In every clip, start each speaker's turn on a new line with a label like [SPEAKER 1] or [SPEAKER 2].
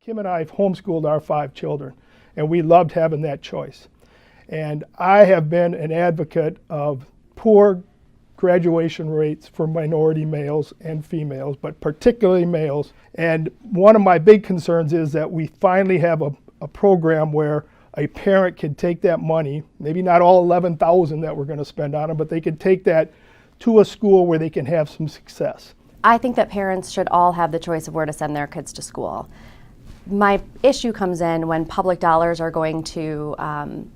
[SPEAKER 1] Kim and I have homeschooled our 5 children, and we loved having that choice. And I have been an advocate of poor graduation rates for minority males and females, but particularly males. And one of my big concerns is that we finally have a program where a parent can take that money, maybe not all $11,000 that we're going to spend on them, but they can take that to a school where they can have some success.
[SPEAKER 2] I think that parents should all have the choice of where to send their kids to school. My issue comes in when public dollars are going to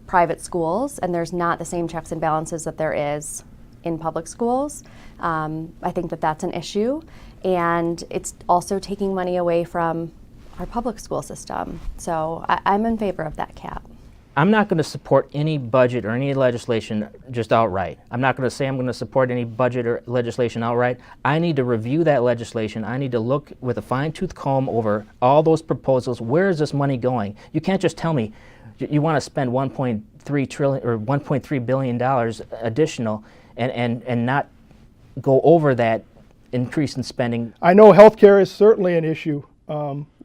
[SPEAKER 2] private schools and there's not the same checks and balances that there is in public schools. I think that that's an issue, and it's also taking money away from our public school system. So I'm in favor of that cap.
[SPEAKER 3] I'm not going to support any budget or any legislation just outright. I'm not going to say I'm going to support any budget or legislation outright. I need to review that legislation. I need to look with a fine-tooth comb over all those proposals. Where is this money going? You can't just tell me you want to spend $1.3 trillion or $1.3 billion additional and not go over that increase in spending.
[SPEAKER 1] I know healthcare is certainly an issue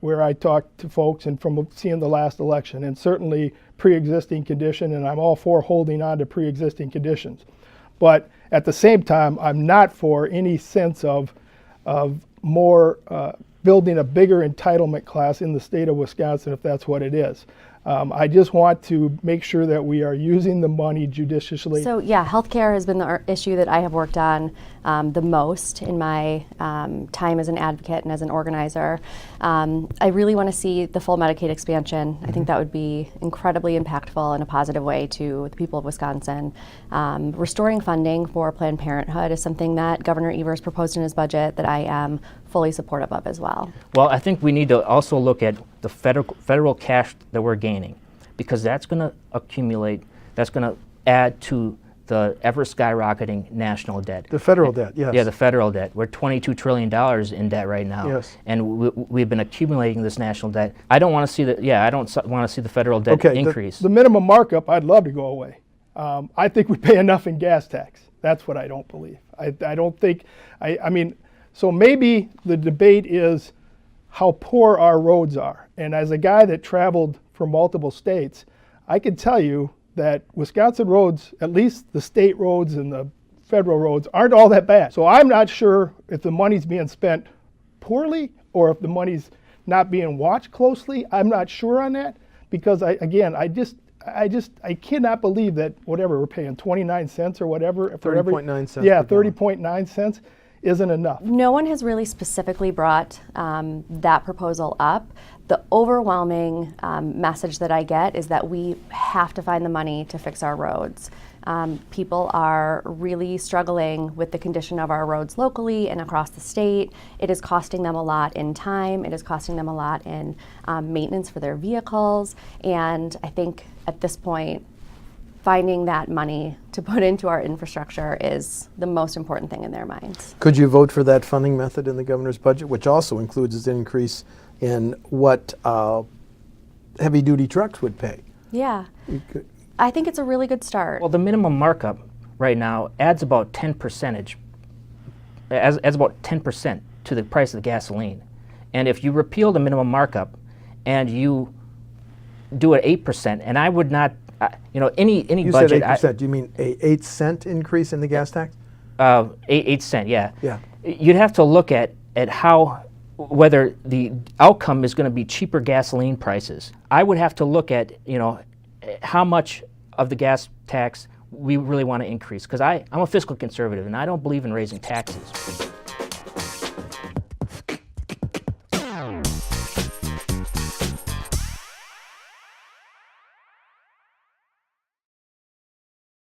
[SPEAKER 1] where I talk to folks and from seeing the last election, and certainly pre-existing condition, and I'm all for holding on to pre-existing conditions. But at the same time, I'm not for any sense of more building a bigger entitlement class in the state of Wisconsin, if that's what it is. I just want to make sure that we are using the money judiciously.
[SPEAKER 2] So yeah, healthcare has been the issue that I have worked on the most in my time as an advocate and as an organizer. I really want to see the full Medicaid expansion. I think that would be incredibly impactful in a positive way to the people of Wisconsin. Restoring funding for Planned Parenthood is something that Governor Evers proposed in his budget that I am fully supportive of as well.
[SPEAKER 3] Well, I think we need to also look at the federal cash that we're gaining, because that's going to accumulate, that's going to add to the ever skyrocketing national debt.
[SPEAKER 4] The federal debt, yes.
[SPEAKER 3] Yeah, the federal debt. We're $22 trillion in debt right now.
[SPEAKER 4] Yes.
[SPEAKER 3] And we've been accumulating this national debt. I don't want to see I don't want to see the federal debt increase.
[SPEAKER 1] The minimum markup, I'd love to go away. I think we pay enough in gas tax. That's what I don't believe. I don't think, I mean, so maybe the debate is how poor our roads are. And as a guy that traveled for multiple states, I can tell you that Wisconsin roads, at least the state roads and the federal roads, aren't all that bad. So I'm not sure if the money's being spent poorly or if the money's not being watched closely. I'm not sure on that, because I cannot believe that whatever we're paying 29 cents or whatever.
[SPEAKER 4] 30.9 cents.
[SPEAKER 1] Yeah, 30.9 cents isn't enough.
[SPEAKER 2] No one has really specifically brought that proposal up. The overwhelming message that I get is that we have to find the money to fix our roads. People are really struggling with the condition of our roads locally and across the state. It is costing them a lot in time. It is costing them a lot in maintenance for their vehicles. And I think at this point, finding that money to put into our infrastructure is the most important thing in their minds.
[SPEAKER 4] Could you vote for that funding method in the governor's budget, which also includes an increase in what heavy-duty trucks would pay?
[SPEAKER 2] Yeah, I think it's a really good start.
[SPEAKER 3] Well, the minimum markup right now adds about 10%, adds about 10% to the price of the gasoline. And if you repeal the minimum markup and you do it 8%, and I would not, any
[SPEAKER 4] you
[SPEAKER 3] budget.
[SPEAKER 4] You said 8%. Do you mean a 8-cent increase in the gas tax?
[SPEAKER 3] 8 cent, yeah.
[SPEAKER 4] Yeah.
[SPEAKER 3] You'd have to look at whether the outcome is going to be cheaper gasoline prices. I would have to look at, how much of the gas tax we really want to increase, because I'm a fiscal conservative and I don't believe in raising taxes.